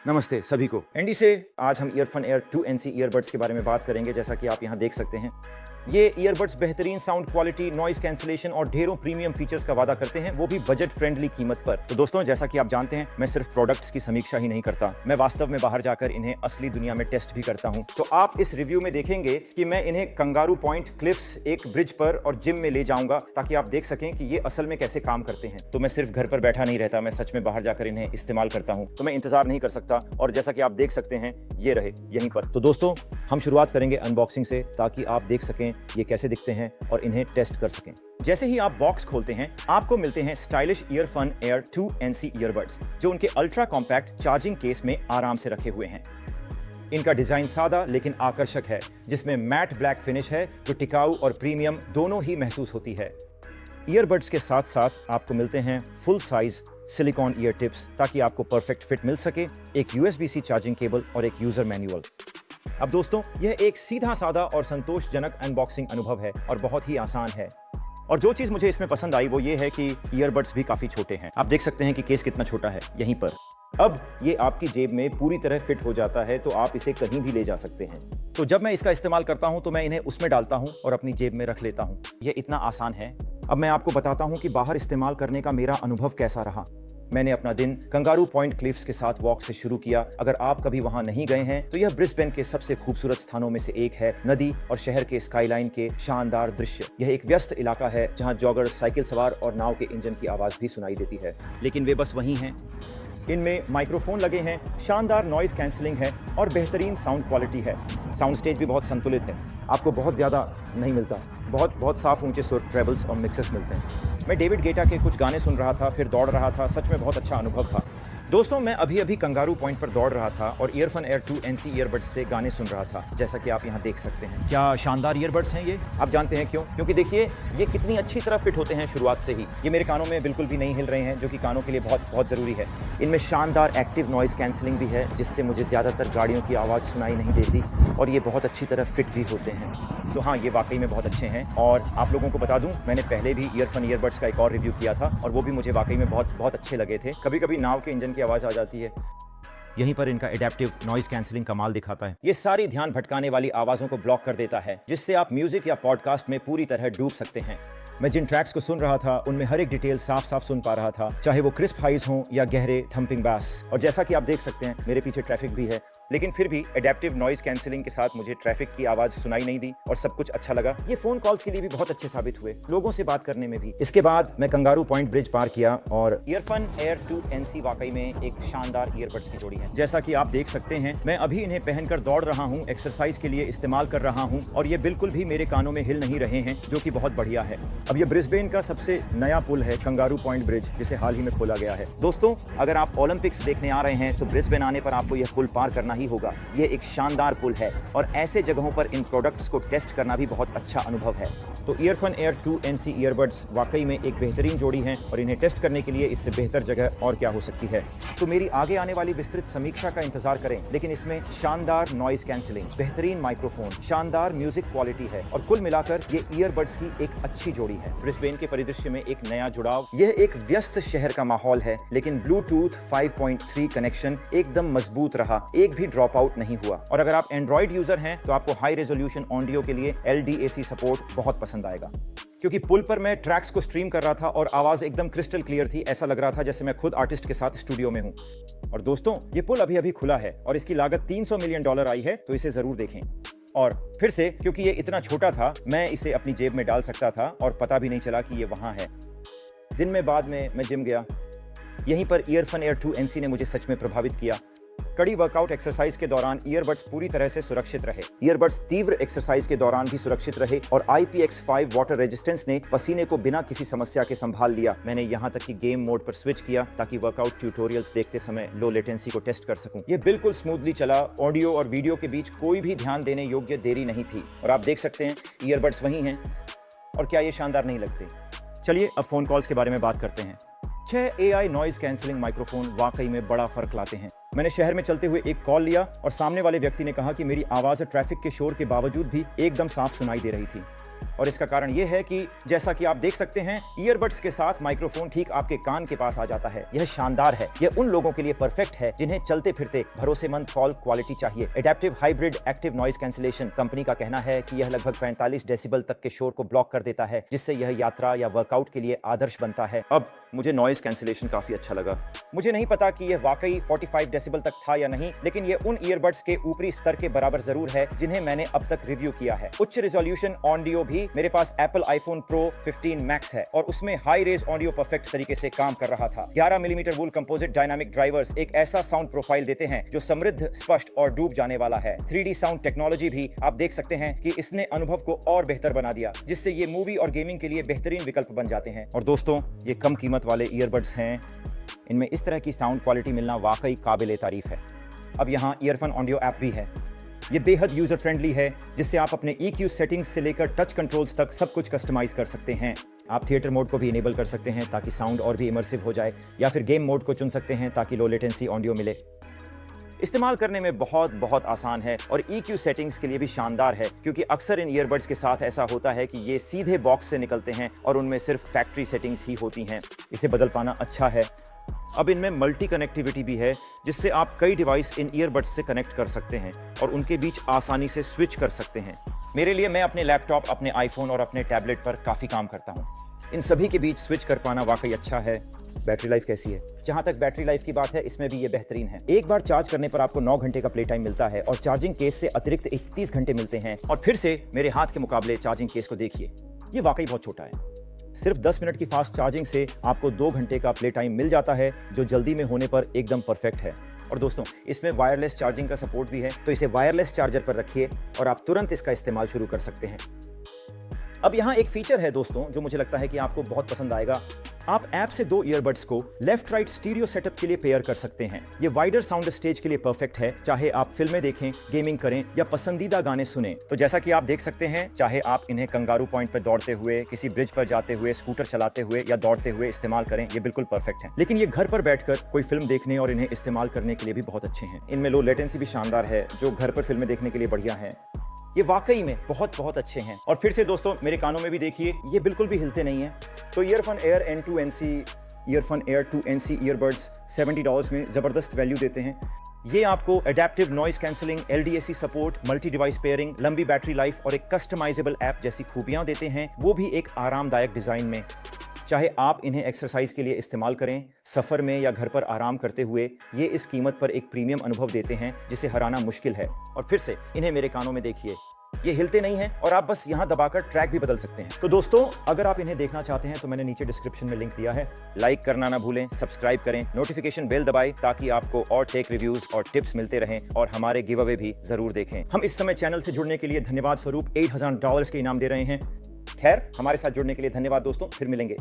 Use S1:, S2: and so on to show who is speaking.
S1: नमस्ते सभी को। एंडी से आज हम ईयरफोन एयर 2NC ईयरबड्स के बारे में बात करेंगे। जैसा कि आप यहाँ देख सकते हैं, ये ईयरबड्स बेहतरीन साउंड क्वालिटी, नॉइज कैंसिलेशन और ढेरों प्रीमियम फीचर्स का वादा करते हैं, वो भी बजट फ्रेंडली कीमत पर। तो दोस्तों, जैसा कि आप जानते हैं, मैं सिर्फ प्रोडक्ट्स की समीक्षा ही नहीं करता, मैं वास्तव में बाहर जाकर इन्हें असली दुनिया में टेस्ट भी करता हूं। तो आप इस रिव्यू में देखेंगे कि मैं इन्हें कंगारू पॉइंट, क्लिफ्स, एक ब्रिज पर और जिम में ले जाऊंगा, ताकि आप देख सकें कि ये असल में कैसे काम करते हैं। तो मैं सिर्फ घर पर बैठा नहीं रहता, मैं सच में बाहर जाकर इन्हें इस्तेमाल करता हूं। तो मैं इंतजार नहीं कर सकता, और जैसा कि आप देख सकते हैं, ये रहे यहीं पर। तो दोस्तों, हम शुरुआत करेंगे अनबॉक्सिंग से, ताकि आप देख सकें ये कैसे दिखते हैं और इन्हें टेस्ट कर सकें। जैसे ही आप बॉक्स खोलते हैं, आपको मिलते हैं stylish earphone air 2NC earbuds, जो उनके अल्ट्रा कॉम्पैक्ट चार्जिंग केस में आराम से रखे हुए हैं। इनका डिजाइन सादा लेकिन आकर्षक है, जिसमें मैट ब्लैक फिनिश है, जो टिकाऊ और प्रीमियम दोनों ही महसूस होती है। ईयरबड्स के साथ साथ आपको मिलते हैं full size silicon year tips, ताकि आपको परफेक्ट फिट मिल सके, एक USB-C चार्जिंग केबल और एक यूजर मैनुअल। अब दोस्तों, यह एक सीधा साधा और संतोषजनक अनबॉक्सिंग अनुभव है और बहुत ही आसान है। और जो चीज मुझे इसमें पसंद आई वो ये है कि ईयरबड्स भी काफी छोटे हैं। आप देख सकते हैं कि केस कितना छोटा है यहीं पर। अब ये आपकी जेब में पूरी तरह फिट हो जाता है, तो आप इसे कहीं भी ले जा सकते हैं। तो जब मैं इसका इस्तेमाल करता हूं, तो मैं इन्हें उसमें डालता हूं और अपनी जेब में रख लेता हूं। यह इतना आसान है। अब मैं आपको बताता हूं कि बाहर इस्तेमाल करने का मेरा अनुभव कैसा रहा। मैंने अपना दिन कंगारू पॉइंट क्लिफ्स के साथ वॉक से शुरू किया। अगर आप कभी वहां नहीं गए हैं, तो यह ब्रिस्बेन के सबसे खूबसूरत स्थानों में से एक है। नदी और शहर के स्काईलाइन के शानदार दृश्य। यह एक व्यस्त इलाका है, जहां जॉगर, साइकिल सवार और नाव के इंजन की आवाज भी सुनाई देती है, लेकिन वे बस वहीं हैं। इनमें माइक्रोफोन लगे हैं, शानदार नॉइज कैंसिलिंग है और बेहतरीन साउंड क्वालिटी है। साउंड स्टेज भी बहुत संतुलित है, आपको बहुत ज़्यादा नहीं मिलता। बहुत साफ ऊंचे सुर, ट्रेबल्स और मिक्सेस मिलते हैं। मैं डेविड गेटा के कुछ गाने सुन रहा था, फिर दौड़ रहा था। सच में बहुत अच्छा अनुभव था। दोस्तों, मैं अभी कंगारू पॉइंट पर दौड़ रहा था और ईयरफोन एयर 2NC ईयरबड्स से गाने सुन रहा था, जैसा कि आप यहाँ देख सकते हैं। क्या शानदार ईयरबड्स हैं ये। आप जानते हैं क्यों? क्योंकि देखिए, ये कितनी अच्छी तरह फिट होते हैं शुरुआत से ही। ये मेरे कानों में बिल्कुल भी नहीं हिल रहे हैं, जो कि कानों के लिए बहुत ज़रूरी है। इनमें शानदार एक्टिव नॉइज कैंसिलिंग भी है, जिससे मुझे ज़्यादातर गाड़ियों की आवाज़ सुनाई नहीं देती, और ये बहुत अच्छी तरह फिट भी होते हैं। तो हाँ, ये वाकई में बहुत अच्छे हैं। और आप लोगों को बता दूं, मैंने पहले भी ईयरफोन ईयरबड्स का एक और रिव्यू किया था, और वो भी मुझे वाकई में बहुत अच्छे लगे थे। कभी कभी नाव के इंजन की आवाज़ आ जाती है। यहीं पर इनका एडेप्टिव नॉइज कैंसिलिंग कमाल दिखाता है। ये सारी ध्यान भटकाने वाली आवाज़ों को ब्लॉक कर देता है, जिससे आप म्यूजिक या पॉडकास्ट में पूरी तरह डूब सकते हैं। मैं जिन ट्रैक्स को सुन रहा था, उनमें हर एक डिटेल साफ सुन पा रहा था, चाहे वो क्रिस्प हाइज हों या गहरे थंपिंग बास। और जैसा कि आप देख सकते हैं, मेरे पीछे ट्रैफिक भी है, लेकिन फिर भी एडेप्टिव नॉइज कैंसिलिंग के साथ मुझे ट्रैफिक की आवाज सुनाई नहीं दी, और सब कुछ अच्छा लगा। ये फोन कॉल्स के लिए भी बहुत अच्छे साबित हुए, लोगों से बात करने में भी। इसके बाद मैं कंगारू पॉइंट ब्रिज पार किया, और ईयरफोन एयर 2NC वाकई में एक शानदार ईयरबड्स की जोड़ी है। जैसा कि आप देख सकते हैं, मैं अभी इन्हें पहनकर दौड़ रहा हूँ, एक्सरसाइज के लिए इस्तेमाल कर रहा हूँ, और ये बिल्कुल भी मेरे कानों में हिल नहीं रहे हैं, जो कि बहुत बढ़िया है। अब ये ब्रिस्बेन का सबसे नया पुल है, कंगारू पॉइंट ब्रिज, जिसे हाल ही में खोला गया है। दोस्तों, अगर आप ओलंपिक्स देखने आ रहे हैं, तो ब्रिस्बेन आने पर आपको यह पुल पार करना ही होगा। ये एक शानदार पुल है, और ऐसे जगहों पर इन प्रोडक्ट्स को टेस्ट करना भी बहुत अच्छा अनुभव है। तो ईयरफोन एयर 2NC ईयरबड्स वाकई में एक बेहतरीन जोड़ी हैं, और इन्हें टेस्ट करने के लिए इससे बेहतर जगह और क्या हो सकती है। तो मेरी आगे आने वाली विस्तृत समीक्षा का इंतजार करें, लेकिन इसमें शानदार नॉइज कैंसिलिंग, बेहतरीन माइक्रोफोन, शानदार म्यूजिक क्वालिटी है, और कुल मिलाकर ये ईयरबड्स की एक अच्छी जोड़ी है। ब्रिस्बेन के परिदृश्य में एक नया जुड़ाव। यह एक व्यस्त शहर का माहौल है, लेकिन ब्लूटूथ 5.3 कनेक्शन एकदम मजबूत रहा, एक भी ड्रॉप आउट नहीं हुआ। और अगर आप एंड्रॉइड यूजर हैं, तो आपको हाई रेजोल्यूशन ऑडियो के लिए LDAC सपोर्ट बहुत पसंद आएगा। क्योंकि पुल पर मैं ट्रैक्स को स्ट्रीम कर रहा था, और आवाज एकदम क्रिस्टल क्लियर थी। ऐसा लग रहा था जैसे मैं खुद आर्टिस्ट के साथ स्टूडियो में हूं। और दोस्तों, ये पुल अभी खुला है, और इसकी लागत $300 मिलियन आई है, तो इसे जरूर देखें। और फिर से, क्योंकि ये इतना छोटा था, मैं इसे अपनी जेब में डाल सकता था, और पता भी नहीं चला कि ये वहां है। दिन में बाद में मैं जिम गया। यहीं पर ईयरफोन एयर 2NC ने मुझे सच में प्रभावित किया। कड़ी वर्कआउट एक्सरसाइज के दौरान ईयरबड्स पूरी तरह से सुरक्षित रहे। ईयरबड्स तीव्र एक्सरसाइज के दौरान भी सुरक्षित रहे, और IPX5 वाटर रेजिस्टेंस ने पसीने को बिना किसी समस्या के संभाल लिया। मैंने यहाँ तक कि गेम मोड पर स्विच किया, ताकि वर्कआउट ट्यूटोरियल्स देखते समय लो लेटेंसी को टेस्ट कर सकूं। ये बिल्कुल स्मूथली चला। ऑडियो और वीडियो के बीच कोई भी ध्यान देने योग्य देरी नहीं थी। और आप देख सकते हैं, ईयरबड्स वही हैं, और क्या ये शानदार नहीं लगते? चलिए अब फोन कॉल्स के बारे में बात करते हैं। 6 AI नॉइज कैंसिलिंग माइक्रोफोन वाकई में बड़ा फर्क लाते हैं। मैंने शहर में चलते हुए एक कॉल लिया, और सामने वाले व्यक्ति ने कहा कि मेरी आवाज़ ट्रैफिक के शोर के बावजूद भी एकदम साफ सुनाई दे रही थी। और इसका कारण यह है कि जैसा कि आप देख सकते हैं, ईयरबड्स के साथ माइक्रोफोन ठीक आपके कान के पास आ जाता है। यह शानदार है। यह उन लोगों के लिए परफेक्ट है जिन्हें चलते फिरते भरोसेमंद कॉल क्वालिटी चाहिए। Adaptive hybrid active noise cancellation, company का कहना है कि यह लगभग 45 डेसिबल तक के शोर को ब्लॉक कर देता है, जिससे यह यात्रा या वर्कआउट के लिए आदर्श बनता है। अब मुझे नॉइज कैंसिलेशन काफी अच्छा लगा। मुझे नहीं पता कि यह वाकई 45 डेसिबल तक था या नहीं, लेकिन यह उन ईयरबड्स के ऊपरी स्तर के बराबर जरूर है जिन्हें मैंने अब तक रिव्यू किया है। उच्च रिजोल्यूशन ऑडियो भी मेरे पास एप्पल आईफोन प्रो 15 मैक्स है और उसमें हाई रेज ऑडियो परफेक्ट तरीके से काम कर रहा था। 11 मिलीमीटर वूल कंपोजिट डायनामिक ड्राइवर्स एक ऐसा साउंड प्रोफाइल देते हैं जो समृद्ध, स्पष्ट और डूब जाने वाला है। 3D साउंड टेक्नोलॉजी भी आप देख सकते हैं कि इसने अनुभव को और बेहतर बना दिया, जिससे ये मूवी और गेमिंग के लिए बेहतरीन विकल्प बन जाते हैं। और दोस्तों, ये कम कीमत वाले ईयरबड्स हैं। इनमें इस तरह की साउंड क्वालिटी मिलना वाकई काबिल तारीफ है। अब यहाँ ईयरफोन ऑडियो ऐप भी है। ये बेहद यूजर फ्रेंडली है, जिससे आप अपने EQ सेटिंग्स से लेकर टच कंट्रोल्स तक सब कुछ कस्टमाइज कर सकते हैं। आप थिएटर मोड को भी इनेबल कर सकते हैं ताकि साउंड और भी इमर्सिव हो जाए, या फिर गेम मोड को चुन सकते हैं ताकि लो लेटेंसी ऑडियो मिले। इस्तेमाल करने में बहुत आसान है और EQ सेटिंग्स के लिए भी शानदार है, क्योंकि अक्सर इन ईयरबड्स के साथ ऐसा होता है कि ये सीधे बॉक्स से निकलते हैं और उनमें सिर्फ फैक्ट्री सेटिंग्स ही होती हैं। इसे बदल पाना अच्छा है। अब इनमें मल्टी कनेक्टिविटी भी है, जिससे आप कई डिवाइस इन ईयरबड्स से कनेक्ट कर सकते हैं और उनके बीच आसानी से स्विच कर सकते हैं। मेरे लिए, मैं अपने लैपटॉप, अपने आईफोन और अपने टैबलेट पर काफ़ी काम करता हूँ। इन सभी के बीच स्विच कर पाना वाकई अच्छा है। बैटरी लाइफ कैसी है? जहां तक बैटरी लाइफ की बात है, इसमें भी ये बेहतरीन है। एक बार चार्ज करने पर आपको 9 घंटे का प्ले टाइम मिलता है और चार्जिंग केस से अतिरिक्त 31 घंटे मिलते हैं। और फिर से मेरे हाथ के मुकाबले चार्जिंग केस को देखिए, ये वाकई बहुत छोटा है। सिर्फ 10 मिनट की फास्ट चार्जिंग से आपको 2 घंटे का प्ले टाइम मिल जाता है, जो जल्दी में होने पर एकदम परफेक्ट है। और दोस्तों, इसमें वायरलेस चार्जिंग का सपोर्ट भी है, तो इसे वायरलेस चार्जर पर रखिए और आप तुरंत इसका इस्तेमाल शुरू कर सकते हैं। अब यहाँ एक फीचर है दोस्तों, जो मुझे लगता है कि आपको बहुत पसंद आएगा। आप ऐप से 2 ईयरबड्स को लेफ्ट राइट स्टीरियो सेटअप के लिए पेयर कर सकते हैं। ये वाइडर साउंड स्टेज के लिए परफेक्ट है, चाहे आप फिल्में देखें, गेमिंग करें या पसंदीदा गाने सुने। तो जैसा कि आप देख सकते हैं, चाहे आप इन्हें कंगारू पॉइंट पर दौड़ते हुए, किसी ब्रिज पर जाते हुए, स्कूटर चलाते हुए या दौड़ते हुए इस्तेमाल करें, ये बिल्कुल परफेक्ट है। लेकिन ये घर पर बैठकर कोई फिल्म देखने और इन्हें इस्तेमाल करने के लिए भी बहुत अच्छे हैं। इनमें लो लेटेंसी भी शानदार है, जो घर पर फिल्में देखने के लिए बढ़िया है। ये वाकई में बहुत अच्छे हैं। और फिर से दोस्तों, मेरे कानों में भी देखिए, ये बिल्कुल भी हिलते नहीं हैं। तो ईयरफोन एयर N2NC ईयरबड्स $70 में ज़बरदस्त वैल्यू देते हैं। ये आपको adaptive noise cancelling, LDAC support, multi device pairing, लंबी बैटरी लाइफ और एक कस्टमाइजेबल ऐप जैसी खूबियां देते हैं, वो भी एक आरामदायक डिज़ाइन में। चाहे आप इन्हें एक्सरसाइज के लिए इस्तेमाल करें, सफ़र में या घर पर आराम करते हुए, ये इस कीमत पर एक प्रीमियम अनुभव देते हैं जिसे हराना मुश्किल है। और फिर से इन्हें मेरे कानों में देखिए, ये हिलते नहीं हैं और आप बस यहाँ दबाकर ट्रैक भी बदल सकते हैं। तो दोस्तों, अगर आप इन्हें देखना चाहते हैं तो मैंने नीचे डिस्क्रिप्शन में लिंक दिया है। लाइक करना ना भूलें, सब्सक्राइब करें, नोटिफिकेशन बेल दबाएं ताकि आपको और टेक रिव्यूज और टिप्स मिलते रहें, और हमारे गिव अवे भी जरूर देखें। हम इस समय चैनल से जुड़ने के लिए धन्यवाद स्वरूप $8000 के इनाम दे रहे हैं। खैर, हमारे साथ जुड़ने के लिए धन्यवाद दोस्तों, फिर मिलेंगे।